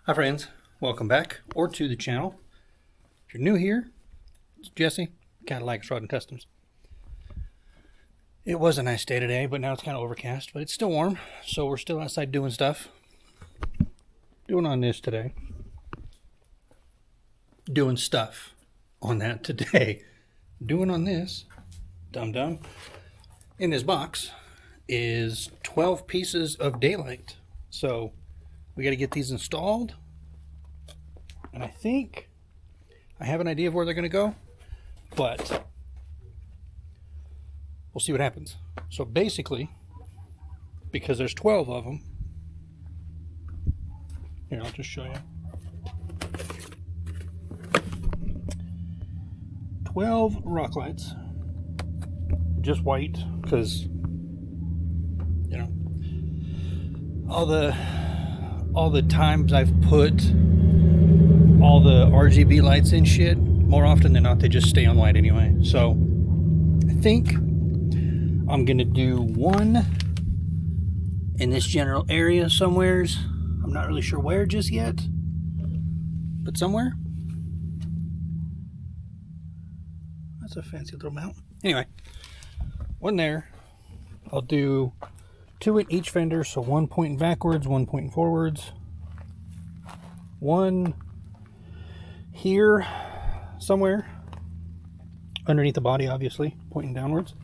Hi friends, welcome back or to the channel. If you're new here, it's Jesse, Cadillac Rod and Customs. It was a nice day today, but now it's kind of overcast, but it's still warm, so we're still outside doing stuff. Doing on this today. Doing stuff on that today. Doing on this, dum-dum, in this box is 12 pieces of daylight. So we got to get these installed, and I think I have an idea of where they're going to go, but we'll see what happens. So basically, because there's 12 of them, here, I'll just show you. 12 rock lights, just white, because, you know, all the times I've put all the RGB lights in shit, more often than not they just stay on white anyway. So I think I'm gonna do one in this general area somewheres. I'm not really sure where just yet, but somewhere. That's a fancy little mount. Anyway, one there. I'll do 2 in each fender, so 1 pointing backwards, 1 pointing forwards. One here somewhere underneath the body, obviously, pointing downwards.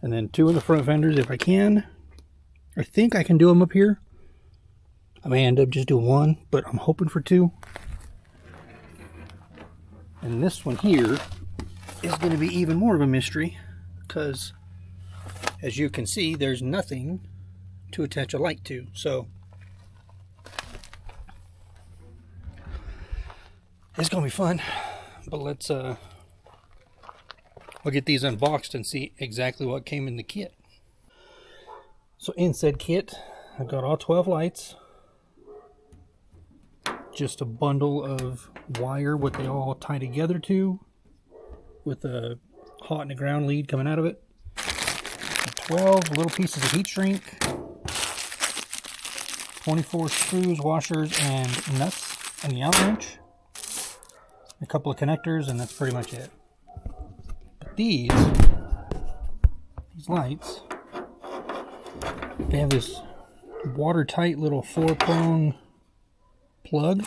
And then 2 in the front fenders if I can. I think I can do them up here. I may end up just doing 1, but I'm hoping for 2. And this one here is going to be even more of a mystery, because as you can see, there's nothing to attach a light to. So it's going to be fun, but let's we'll get these unboxed and see exactly what came in the kit. So in said kit, I've got all 12 lights, just a bundle of wire, what they all tie together to, with a hot in the ground lead coming out of it. 12 little pieces of heat shrink, 24 screws, washers, and nuts, and the Allen wrench, a couple of connectors, and that's pretty much it. But these lights, they have this watertight little 4-prong plug,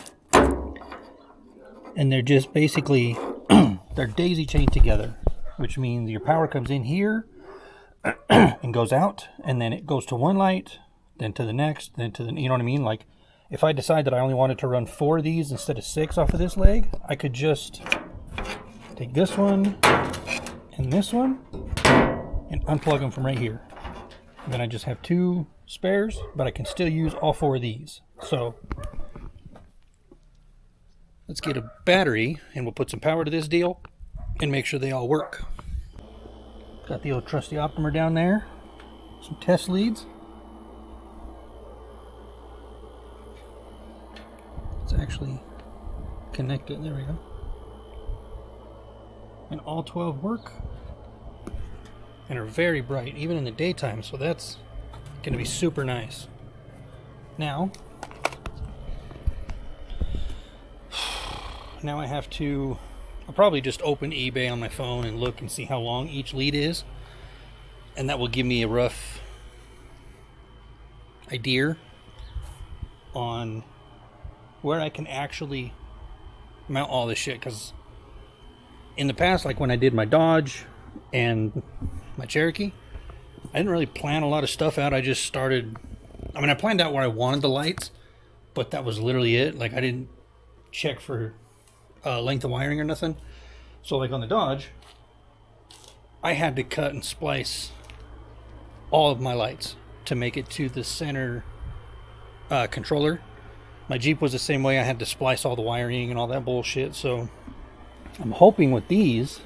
and they're just basically they're daisy chained together, which means your power comes in here and goes out, and then it goes to one light, then to the next, then to the, you know what I mean? Like, if I decide that I only wanted to run 4 of these instead of 6 off of this leg, I could just take this one and this one and unplug them from right here. And then I just have 2 spares, but I can still use all 4 of these. So let's get a battery and we'll put some power to this deal and make sure they all work. Got the old trusty optimer down there, some test leads. Let's actually connect it. There we go. And all 12 work and are very bright, even in the daytime, so that's going to be super nice. Now I have to, I'll probably just open eBay on my phone and look and see how long each lead is, and that will give me a rough idea on where I can actually mount all this shit. Because in the past, like when I did my Dodge and my Cherokee, I didn't really plan a lot of stuff out. I just started, I mean, I planned out where I wanted the lights, but that was literally it. Like, I didn't check for length of wiring or nothing. So like on the Dodge, I had to cut and splice all of my lights to make it to the center controller. My Jeep was the same way. I had to splice all the wiring and all that bullshit. So I'm hoping with these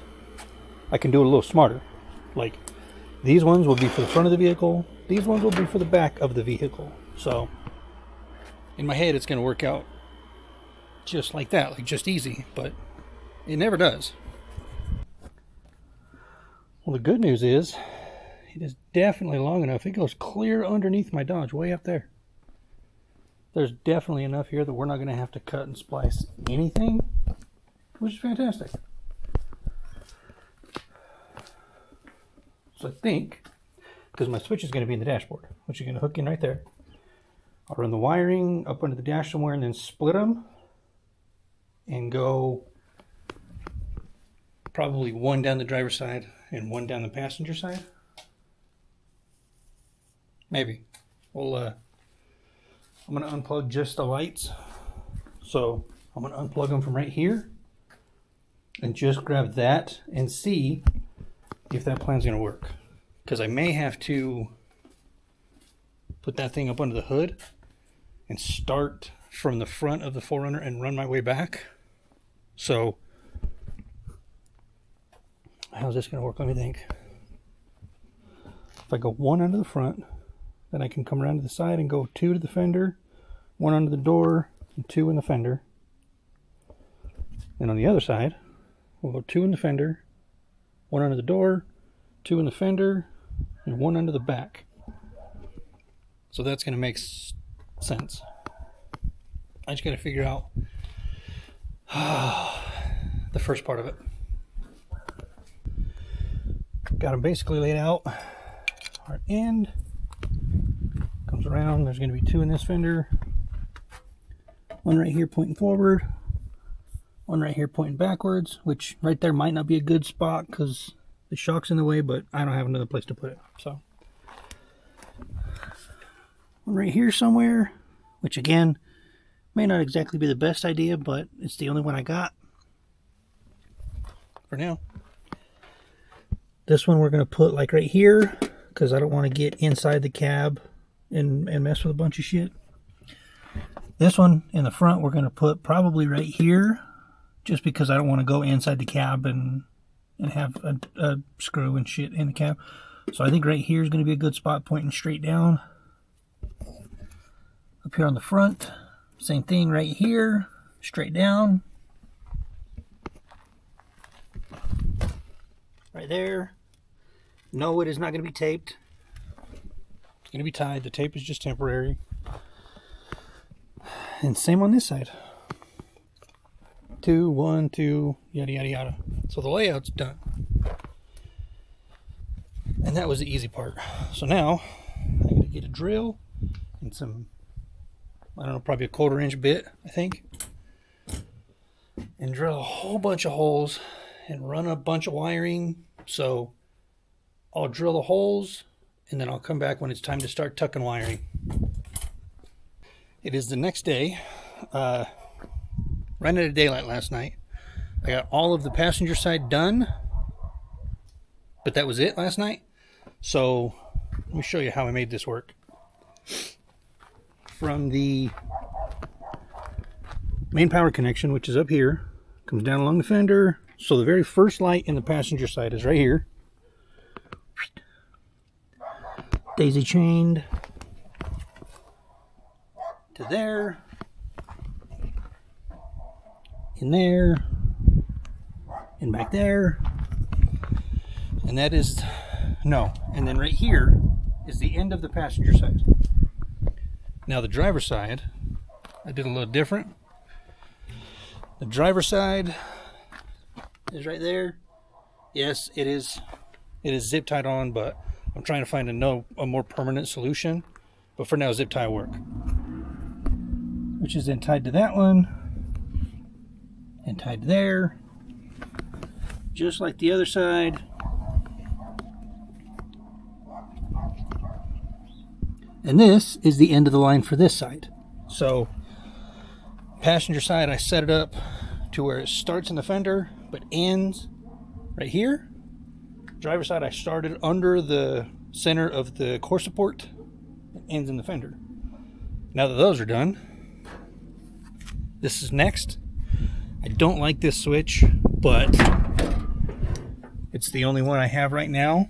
I can do it a little smarter. Like, these ones will be for the front of the vehicle, these ones will be for the back of the vehicle. So in my head it's going to work out just like that, like just easy, but it never does. Well, the good news is it is definitely long enough. It goes clear underneath my Dodge, way up there. there's definitely enough here that we're not going to have to cut and splice anything, which is fantastic. So I think, because my switch is going to be in the dashboard, which is going to hook in right there, I'll run the wiring up under the dash somewhere and then split them and go probably one down the driver's side and one down the passenger side. Maybe. Well, I'm going to unplug just the lights. So I'm going to unplug them from right here and just grab that and see if that plan's going to work. Because I may have to put that thing up under the hood and start from the front of the 4Runner and run my way back. So how's this going to work? Let me think. If I go one under the front, then I can come around to the side and go two to the fender, one under the door, and two in the fender. And on the other side, we'll go two in the fender, one under the door, two in the fender, and one under the back. So that's going to make sense. I just got to figure out the first part of it. Got them basically laid out. Our end comes around. There's going to be two in this fender. One right here pointing forward. One right here pointing backwards, which right there might not be a good spot because the shock's in the way, but I don't have another place to put it. So one right here somewhere, which again may not exactly be the best idea, but it's the only one I got for now. This one we're going to put like right here because I don't want to get inside the cab and mess with a bunch of shit. This one in the front we're going to put probably right here just because I don't want to go inside the cab and have a screw and shit in the cab. So I think right here is going to be a good spot pointing straight down. Up here on the front, same thing right here, straight down. Right there. No, it is not going to be taped. It's going to be tied. The tape is just temporary. And same on this side. 2, 1, 2, yada, yada, yada. So the layout's done. And that was the easy part. So now, I'm going to get a drill and some, I don't know, probably a 1/4 inch bit, I think. And drill a whole bunch of holes and run a bunch of wiring. So I'll drill the holes and then I'll come back when it's time to start tucking wiring. It is the next day. Ran out of daylight last night. I got all of the passenger side done, but that was it last night. So let me show you how I made this work. From the main power connection, which is up here, comes down along the fender. So the very first light in the passenger side is right here. Daisy chained to there, in there, and back there, and that is, no, and then right here is the end of the passenger side. Now the driver's side, I did a little different. The driver's side is right there. Yes, it is zip tied on, but I'm trying to find a more permanent solution. But for now, zip tie work. Which is then tied to that one and tied there, just like the other side. And this is the end of the line for this side. So passenger side, I set it up to where it starts in the fender but ends right here. Driver side, I started under the center of the core support and ends in the fender. Now that those are done, this is next. I don't like this switch, but it's the only one I have right now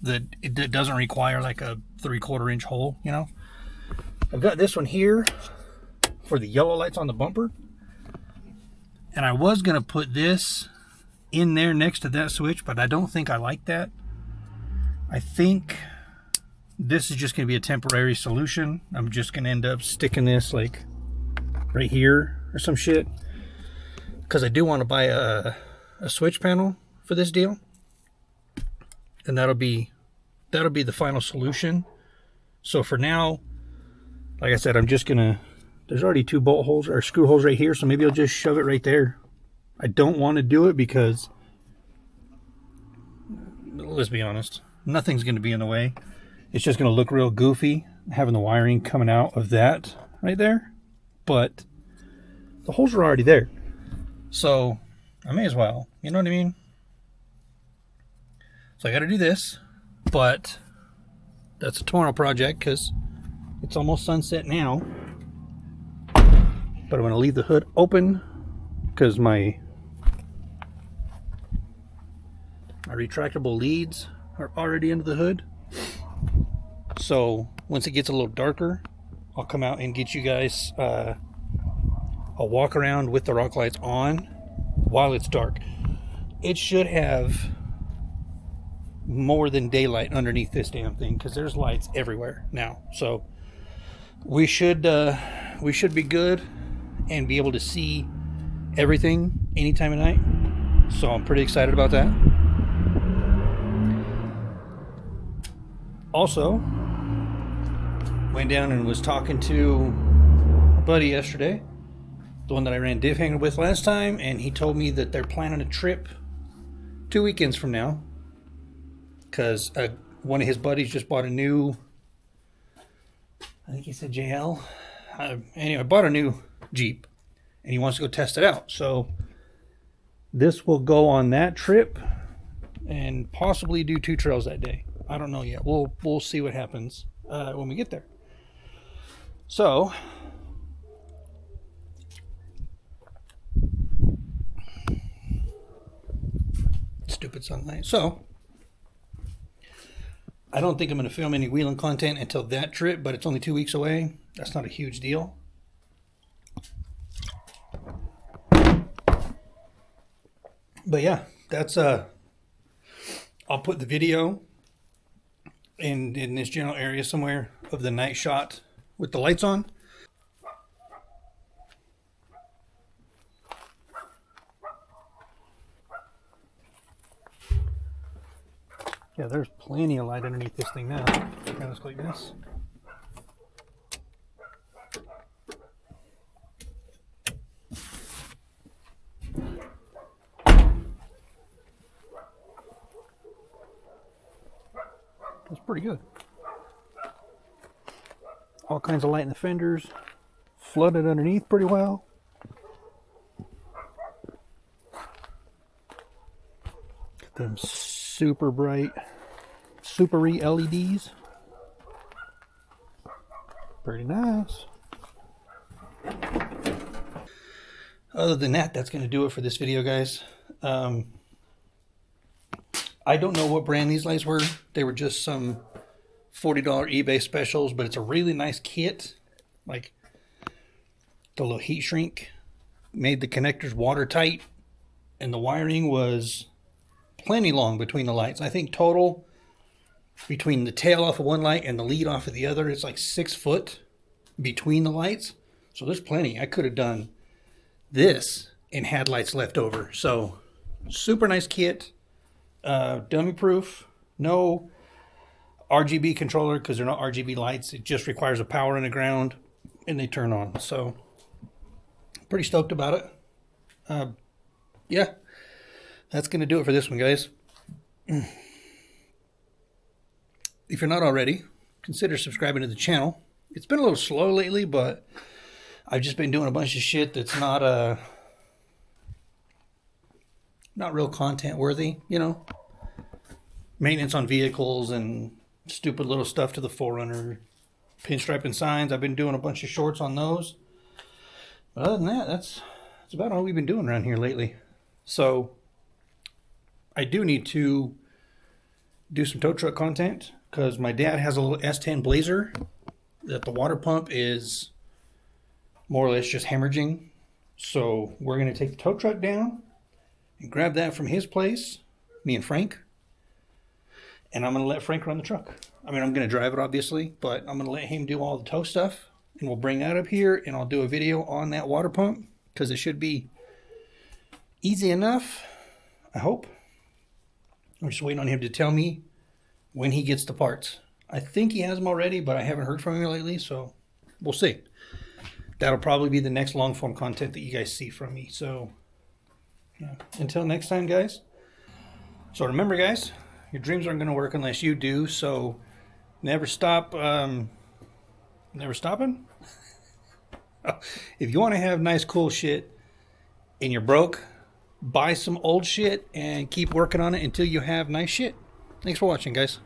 that it doesn't require like a 3/4 inch hole, you know. I've got this one here for the yellow lights on the bumper, and I was gonna put this in there next to that switch, but I don't think I like that. I think this is just going to be a temporary solution. I'm just going to end up sticking this like right here or some shit, because I do want to buy a switch panel for this deal, and that'll be the final solution. So for now, like I said, I'm just gonna, there's already 2 bolt holes or screw holes right here, so maybe I'll just shove it right there. I don't want to do it because, let's be honest, nothing's going to be in the way. It's just going to look real goofy having the wiring coming out of that right there, but the holes are already there, so I may as well, you know what I mean? So I got to do this, but that's a tomorrow project because it's almost sunset now. But I'm going to leave the hood open because my retractable leads are already into the hood. So once it gets a little darker, I'll come out and get you guys a walk around with the rock lights on while it's dark. It should have more than daylight underneath this damn thing because there's lights everywhere now. So we should be good and be able to see everything any time of night. So I'm pretty excited about that. Also, went down and was talking to a buddy yesterday, the one that I ran div hanging with last time, and he told me that they're planning a trip 2 weekends from now because one of his buddies just bought a new, I think he said JL. Anyway, bought a new Jeep and he wants to go test it out. So this will go on that trip and possibly do 2 trails that day. I don't know yet. We'll see what happens when we get there. So stupid sunlight. So I don't think I'm going to film any wheeling content until that trip, but it's only 2 weeks away. That's not a huge deal. But yeah, that's I'll put the video in this general area somewhere of the night shot with the lights on. Yeah, there's plenty of light underneath this thing now. Kind of like this. That's pretty good. All kinds of light in the fenders, flooded underneath pretty well. Got them super bright, supery LEDs. Pretty nice. Other than that, that's going to do it for this video, guys. I don't know what brand these lights were. They were just some $40 eBay specials, but it's a really nice kit. Like the little heat shrink made the connectors watertight, and the wiring was plenty long between the lights. I think total between the tail off of one light and the lead off of the other, it's like 6 foot between the lights. So there's plenty. I could have done this and had lights left over. So super nice kit. Dummy proof, no RGB controller because they're not RGB lights. It just requires a power and a ground and they turn on. So pretty stoked about it. Yeah, that's going to do it for this one, guys. If you're not already, consider subscribing to the channel. It's been a little slow lately, but I've just been doing a bunch of shit that's not real content worthy, you know. Maintenance on vehicles and stupid little stuff to the 4Runner, pinstriping signs. I've been doing a bunch of shorts on those. But other than that, that's about all we've been doing around here lately. So I do need to do some tow truck content because my dad has a little S10 Blazer that the water pump is more or less just hemorrhaging. So we're going to take the tow truck down and grab that from his place, me and Frank. And I'm going to let Frank run the truck. I mean, I'm going to drive it obviously, but I'm going to let him do all the tow stuff, and we'll bring that up here, and I'll do a video on that water pump, because it should be easy enough, I hope. I'm just waiting on him to tell me when he gets the parts. I think he has them already, but I haven't heard from him lately, so we'll see. That'll probably be the next long form content that you guys see from me. So yeah, until next time, guys. So remember, guys, your dreams aren't going to work unless you do. So never stop. Never stopping. If you want to have nice, cool shit and you're broke, buy some old shit and keep working on it until you have nice shit. Thanks for watching, guys.